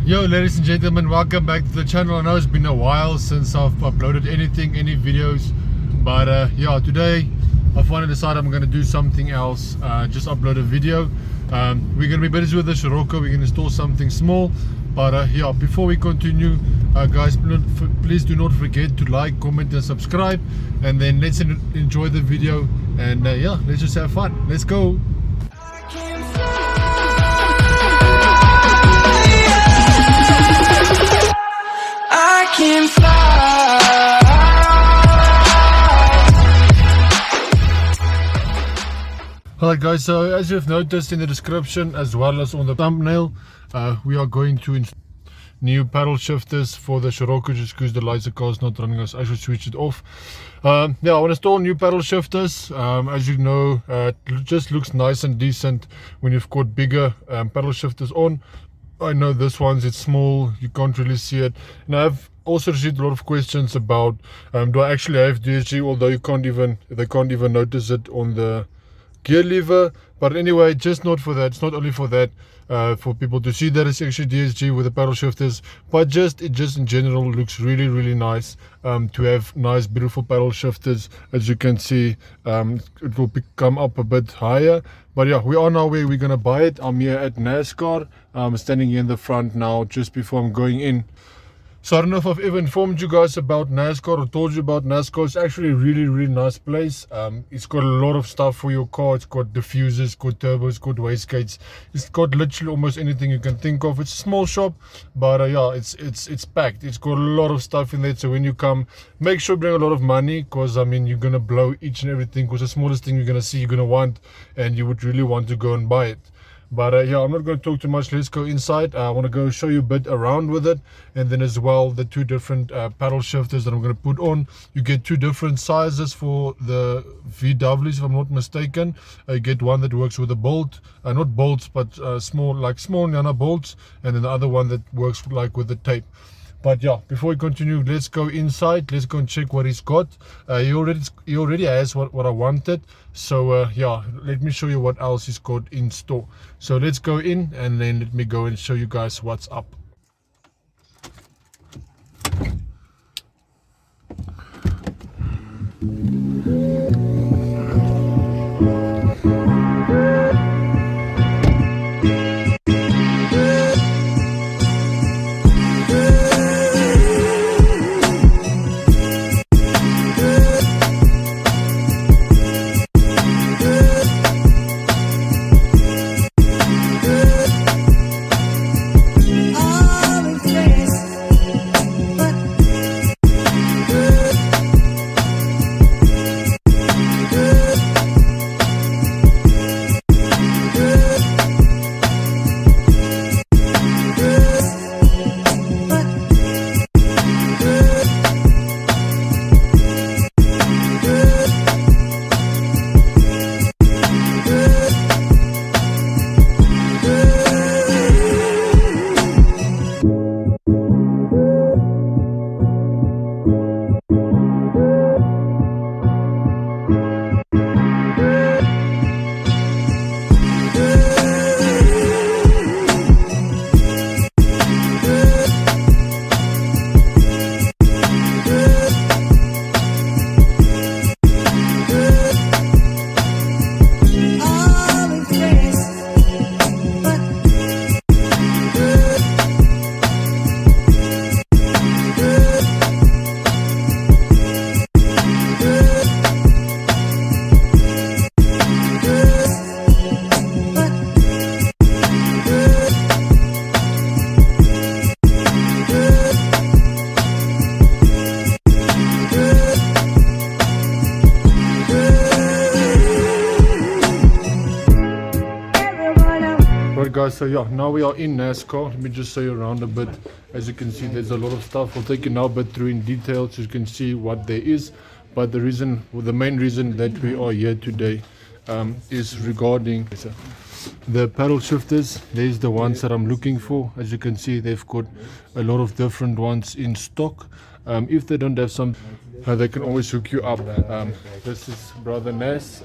Yo, ladies and gentlemen, welcome back to the channel. I know it's been a while since I've uploaded any videos, but yeah, today I finally decided I'm going to do something else. Just upload a video. We're going to be busy with the Scirocco. We're going to install something small, but yeah, before we continue, guys, please do not forget to like, comment and subscribe, and then let's enjoy the video, and yeah, let's just have fun. Let's go. Can fly. Alright guys, so as you've noticed in the description as well as on the thumbnail, we are going to install new paddle shifters for the Scirocco, just because the lights of the car is not running. I should switch it off. Yeah, I want to install new paddle shifters. As you know, it just looks nice and decent when you've got bigger paddle shifters on. I know this one's, it's small, you can't really see it, and I've also received a lot of questions about do I actually have DSG, although they can't even notice it on the gear lever. But anyway, just not for that, it's not only for that, for people to see that it's actually DSG with the paddle shifters, but it just in general looks really nice to have nice beautiful paddle shifters. As you can see, it will come up a bit higher. But yeah, we are now where we're gonna buy it. I'm here at NASCAR. I'm standing here in the front now just before I'm going in. So I don't know if I've ever informed you guys about NASCAR or told you about NASCAR. It's actually a really nice place. It's got a lot of stuff for your car. It's got diffusers, it's got turbos, it's got wastegates. It's got literally almost anything you can think of. It's a small shop, but yeah, it's packed. It's got a lot of stuff in there. So when you come, make sure you bring a lot of money, because I mean, you're gonna blow each and everything, because the smallest thing you're gonna see, you're gonna want, and you would really want to go and buy it. But yeah, I'm not going to talk too much. Let's go inside. I want to go show you a bit around with it, and then as well the two different paddle shifters that I'm going to put on. You get two different sizes for the VWs, if I'm not mistaken. You get one that works with a bolt, not bolts, but small Nana bolts, and then the other one that works like with the tape. But yeah, before we continue, let's go inside. Let's go and check what he's got. He already has what I wanted. So yeah, let me show you what else he's got in store. So let's go in, and then let me go and show you guys what's up. Right guys, so yeah, now we are in NASCAR. Let me just show you around a bit. As you can see, there's a lot of stuff. I'll take you now a bit through in detail so you can see what there is. But the main reason that we are here today is regarding The paddle shifters, there's the ones that I'm looking for. As you can see, they've got a lot of different ones in stock. If they don't have some, they can always hook you up. This is Brother Nas.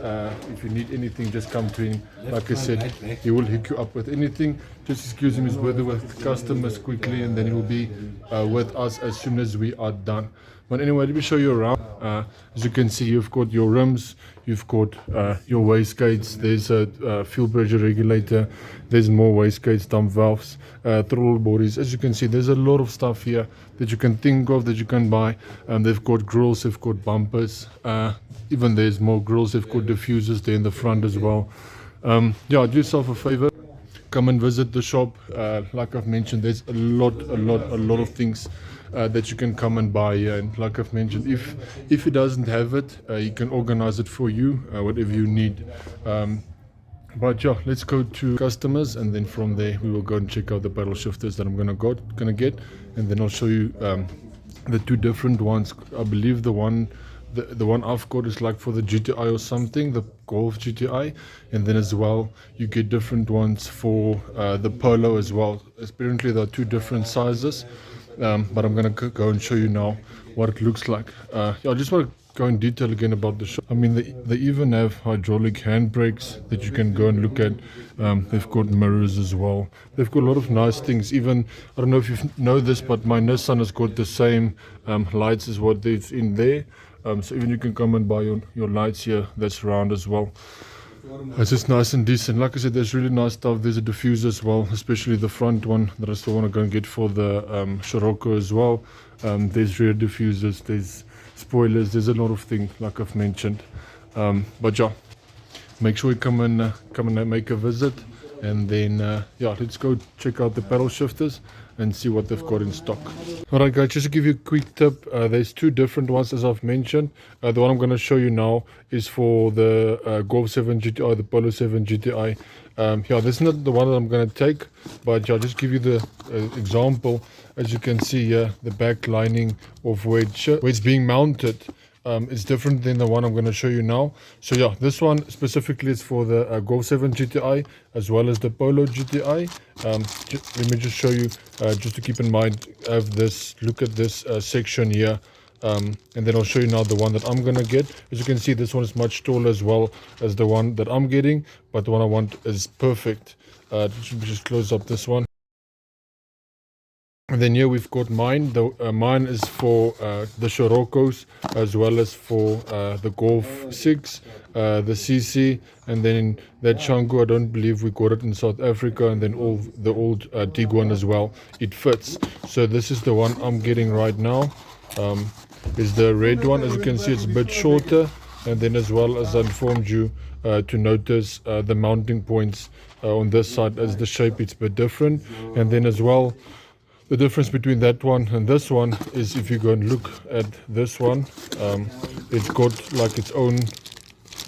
If you need anything, just come to him. Like I said, he will hook you up with anything. Just excuse him, he's with customers quickly, and then he will be with us as soon as we are done. But anyway, let me show you around. As you can see, you've got your rims, you've got your wastegates, there's a fuel pressure regulator, there's more wastegates, dump valves, throttle bodies. As you can see, there's a lot of stuff here that you can think of, that you can buy. They've got grills, they've got bumpers, even there's more grills, they've got diffusers there in the front as well. Yeah, do yourself a favor, come and visit the shop. Like I've mentioned, there's a lot of things that you can come and buy here. And like I've mentioned, if he doesn't have it, he can organize it for you, whatever you need. But yeah, let's go to customers, and then from there we will go and check out the paddle shifters that I'm gonna get, and then I'll show you the two different ones. I believe the one I've got is like for the GTI or something, the Golf GTI, and then as well you get different ones for the Polo as well. Apparently there are two different sizes, but I'm gonna go and show you now what it looks like. Yeah, I just want to go in detail again about the shop. I mean, they even have hydraulic handbrakes that you can go and look at. They've got mirrors as well. They've got a lot of nice things. Even, I don't know if you know this, but my Nissan has got the same lights as what is in there. So even you can come and buy your lights here that's round as well. It's just nice and decent. Like I said, there's really nice stuff. There's a diffuser as well, especially the front one that I still want to go and get for the Scirocco as well. There's rear diffusers, there's spoilers, there's a lot of things like I've mentioned. But yeah, make sure you come and make a visit, and then yeah, let's go check out the paddle shifters and see what they've got in stock. Alright guys, just to give you a quick tip, there's two different ones as I've mentioned. The one I'm going to show you now is for the Golf 7 GTI, the Polo 7 GTI. Yeah, this is not the one that I'm going to take, but I'll just give you the example. As you can see here, the back lining of where it's being mounted is different than the one I'm going to show you now. So yeah, this one specifically is for the Golf 7 GTI as well as the Polo GTI. Let me just show you, just to keep in mind, have this, look at this section here. And then I'll show you now the one that I'm going to get. As you can see, this one is much taller as well as the one that I'm getting, but the one I want is perfect. Just close up this one. And then here we've got mine. Mine is for the Scirocco's as well as for the Golf 6, the CC, and then that Shangu, I don't believe we got it in South Africa, and then the old Tiguan as well. It fits. So this is the one I'm getting right now. Is the red one. As you can see, it's a bit shorter, and then as well as I informed you to notice the mounting points on this side, as the shape it's a bit different. And then as well, the difference between that one and this one is, if you go and look at this one, it's got like its own,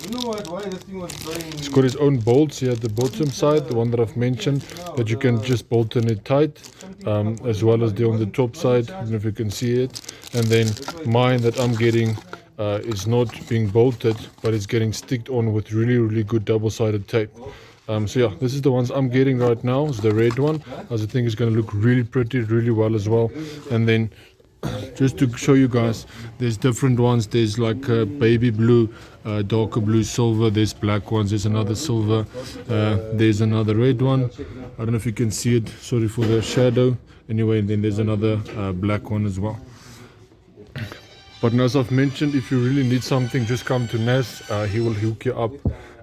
it's got its own bolts here at the bottom side, the one that I've mentioned, that you can just bolt in it tight, as well as on the top side. I don't know if you can see it. And then mine that I'm getting is not being bolted, but it's getting sticked on with really good double-sided tape. So yeah, this is the ones I'm getting right now. It's the red one, as I think it's going to look really pretty, really well as well. And then just to show you guys, there's different ones. There's like baby blue, darker blue, silver. There's black ones. There's another silver. There's another red one. I don't know if you can see it. Sorry for the shadow. Anyway, and then there's another black one as well. But as I've mentioned, if you really need something, just come to Nas. He will hook you up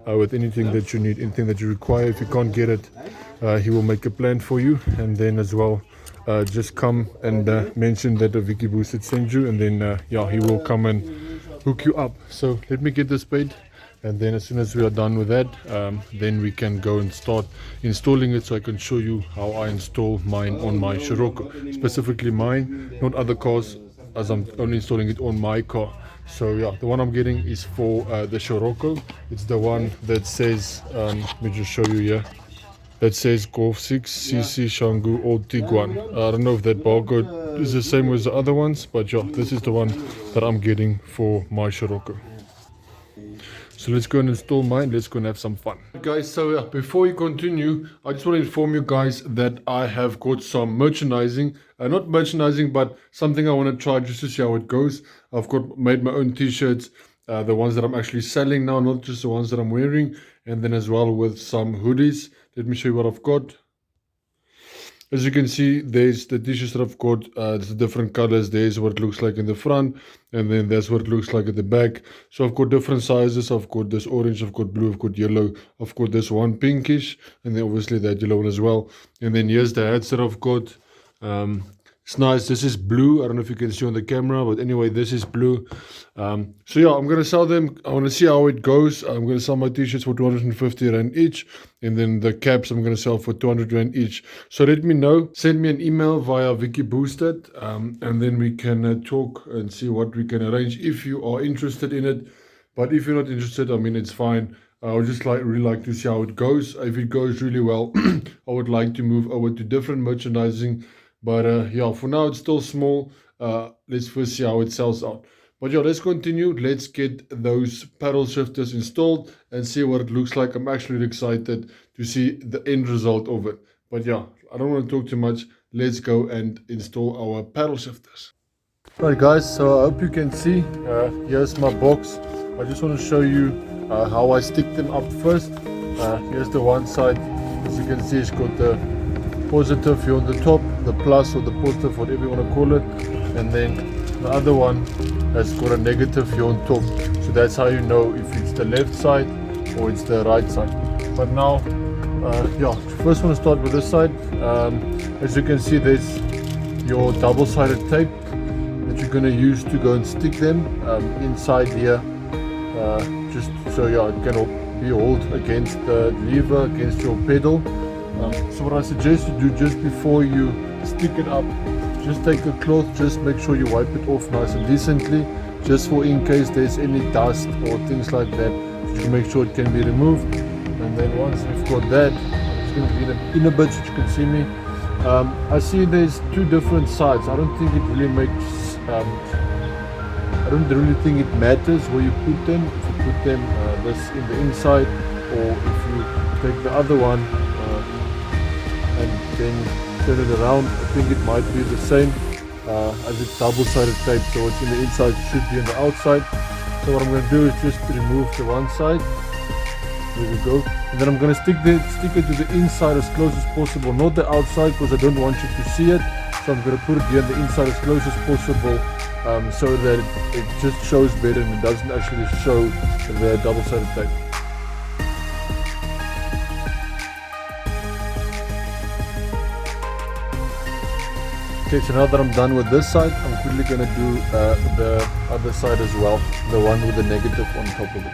with anything that you need, anything that you require. If you can't get it, he will make a plan for you. And then as well, just come and mention that Vicky Boosted sent you, and then yeah, he will come and hook you up. So let me get this paid, and then as soon as we are done with that, then we can go and start installing it, so I can show you how I install mine on my Scirocco, specifically mine, not other cars, as I'm only installing it on my car. So yeah, the one I'm getting is for the Scirocco. It's the one that says, let me just show you here, that says Golf 6 CC Shangu Old Tiguan. I don't know if that barcode is the same as the other ones, but yeah, this is the one that I'm getting for my Scirocco. So let's go and install mine. Let's go and have some fun. Guys, so before we continue, I just want to inform you guys that I have got some merchandising. Not merchandising, but something I want to try just to see how it goes. I've made my own t-shirts. The ones that I'm actually selling now, not just the ones that I'm wearing. And then as well with some hoodies. Let me show you what I've got. As you can see, there's the t-shirts that I've got. There's the different colors. There's what it looks like in the front, and then that's what it looks like at the back. So I've got different sizes. I've got this orange, I've got blue, I've got yellow, I've got this one pinkish, and then obviously that yellow one as well. And then here's the hats that I've got. It's nice. This is blue. I don't know if you can see on the camera, but anyway, this is blue. So yeah, I'm gonna sell them. I want to see how it goes. I'm gonna sell my t-shirts for 250 rand each, and then the caps I'm gonna sell for 200 rand each. So let me know. Send me an email via Vicky Boosted, and then we can talk and see what we can arrange if you are interested in it. But if you're not interested, I mean, it's fine. I would just really like to see how it goes. If it goes really well, I would like to move over to different merchandising. But yeah, for now it's still small. Let's first see how it sells out. But yeah, let's continue. Let's get those paddle shifters installed and see what it looks like. I'm actually excited to see the end result of it. But yeah, I don't want to talk too much. Let's go and install our paddle shifters. Right guys, so I hope you can see. Here's my box. I just want to show you how I stick them up first. Here's the one side. As you can see, it's got the positive here on the top, the plus or the positive, whatever you want to call it, and then the other one has got a negative here on top. So that's how you know if it's the left side or it's the right side. But now, yeah, first want to start with this side. As you can see, there's your double-sided tape that you're going to use to go and stick them inside here, just so yeah, it can be held against the lever, against your pedal. So what I suggest you do just before you stick it up, just take a cloth, just make sure you wipe it off nice and decently, just for in case there's any dust or things like that, you make sure it can be removed. And then once we've got that, I'm just going to get in a bit so you can see me. I see there's two different sides. I don't think it really makes, I don't really think it matters where you put them. If you put them this in the inside, or if you take the other one and then turn it around, I think it might be the same as it's double-sided tape. So what's in the inside should be on the outside. So what I'm going to do is just remove the one side. There we go. And then I'm going to stick it to the inside as close as possible, not the outside, because I don't want you to see it. So I'm going to put it here on the inside as close as possible, so that it just shows better and it doesn't actually show the double-sided tape. Okay, so now that I'm done with this side, I'm quickly going to do the other side as well, the one with the negative on top of it.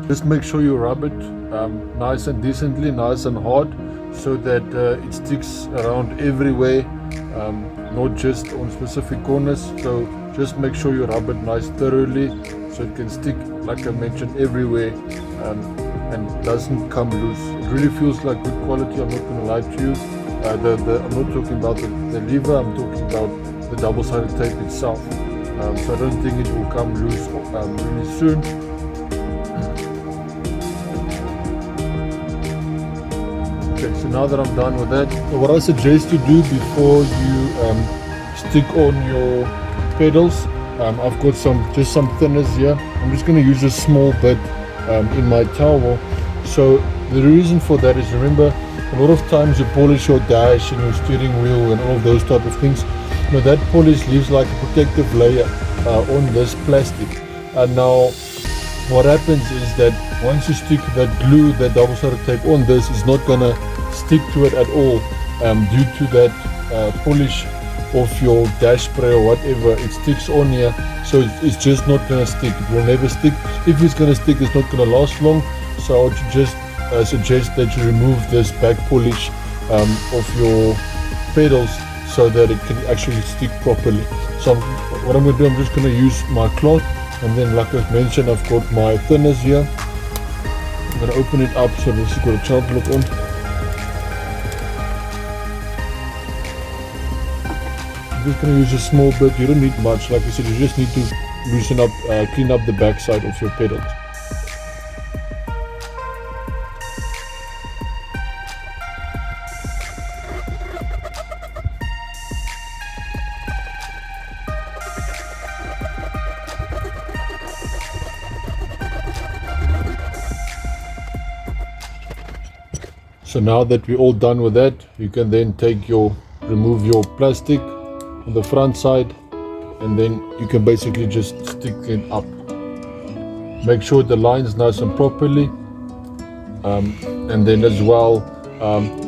Just make sure you rub it nice and decently, nice and hard, so that it sticks around everywhere, not just on specific corners. So just make sure you rub it nice thoroughly, so it can stick, like I mentioned, everywhere, and doesn't come loose. It really feels like good quality, I'm not going to lie to you. I'm not talking about the lever, I'm talking about the double-sided tape itself. So I don't think it will come loose really soon. Okay, so now that I'm done with that, so what I suggest you do before you stick on your pedals, I've got some thinners here. I'm just going to use a small bit in my towel. So the reason for that is, remember, a lot of times you polish your dash and your steering wheel and all of those type of things. Now that polish leaves like a protective layer on this plastic. And now what happens is that once you stick that glue, that double-sided tape on this, is not gonna stick to it at all, due to that polish of your dash spray or whatever. It sticks on here, so it's just not gonna stick. It will never stick. If it's gonna stick, it's not gonna last long. So I would just suggest that you remove this back polish of your pedals, so that it can actually stick properly. So what I'm gonna do, I'm just gonna use my cloth. And then, like I mentioned, I've got my thinners here. I'm I'm gonna open it up so this has got a child lock on. I'm just gonna use a small bit. You don't need much. Like I said, you just need to loosen up, clean up the back side of your pedals. So now that we're all done with that, you can then remove your plastic on the front side, and then you can basically just stick it up. Make sure the line's nice and properly, and then as well,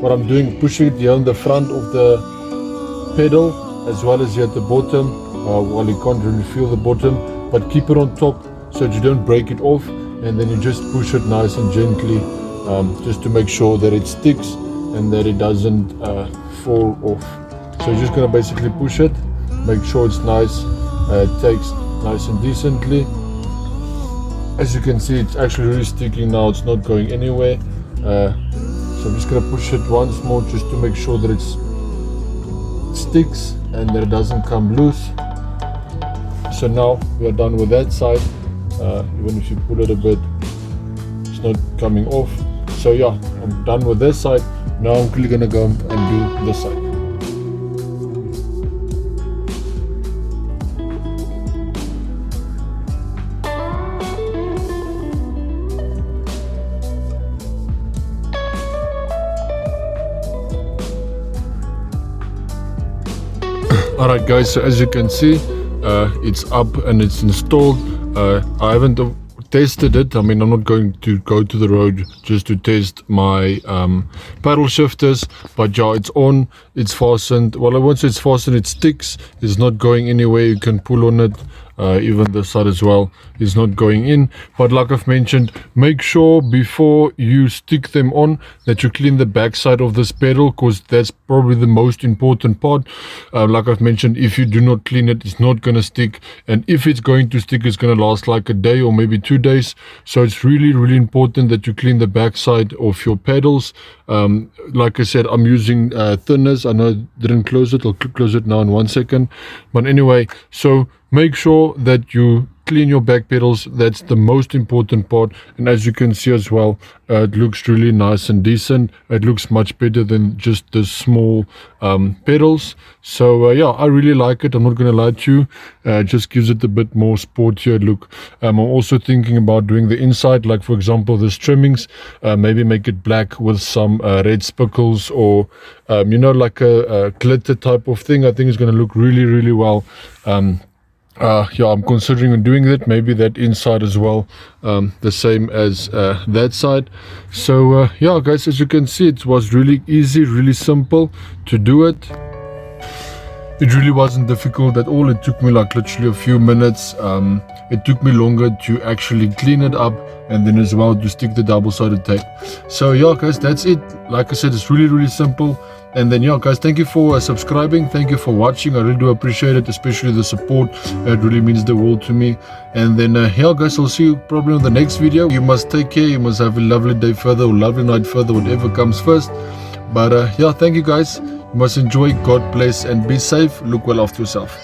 what I'm doing, pushing it here on the front of the pedal as well as here at the bottom. Well, you can't really feel the bottom, but keep it on top so that you don't break it off, and then you just push it nice and gently, just to make sure that it sticks and that it doesn't fall off. So you're just going to basically push it, make sure it's nice, it takes nice and decently. As you can see, it's actually really sticking now, it's not going anywhere. So I'm just going to push it once more just to make sure that it sticks and that it doesn't come loose. So now we are done with that side. Even if you pull it a bit, it's not coming off. So yeah, I'm done with this side. Now I'm quickly gonna go and do this side. Alright guys, so as you can see, it's up and it's installed. I haven't tested it. I mean, I'm not going to go to the road just to test my paddle shifters, but yeah, it's on, it's fastened. Well, once it's fastened, it sticks, it's not going anywhere. You can pull on it. Even this side as well is not going in, but like I've mentioned, make sure before you stick them on that you clean the back side of this pedal, because that's probably the most important part. Like I've mentioned, if you do not clean it, it's not going to stick, and if it's going to stick, it's going to last like a day or maybe 2 days. So it's really important that you clean the back side of your pedals. Like I said, I'm using thinners. I know I didn't close it. I'll close it now in 1 second, but anyway, so make sure that you clean your back pedals. That's the most important part. And as you can see as well, it looks really nice and decent. It looks much better than just the small pedals. So yeah, I really like it. I'm not gonna lie to you. It just gives it a bit more sportier look. I'm also thinking about doing the inside, like for example this trimmings, maybe make it black with some red speckles, or you know, like a glitter type of thing. I think it's gonna look really well. Yeah, I'm considering doing that, maybe that inside as well, the same as that side. So yeah guys, as you can see, it was really easy, really simple to do it. It really wasn't difficult at all. It took me like literally a few minutes. It took me longer to actually clean it up, and then as well to stick the double-sided tape. So yeah guys, that's it. Like I said, it's really simple. And then yeah guys, thank you for subscribing, thank you for watching. I really do appreciate it, especially the support. It really means the world to me. And then yeah guys, I'll see you probably on the next video. You must take care, you must have a lovely day further, or lovely night further, whatever comes first. But yeah, thank you guys. You must enjoy, God bless, and be safe. Look well after yourself.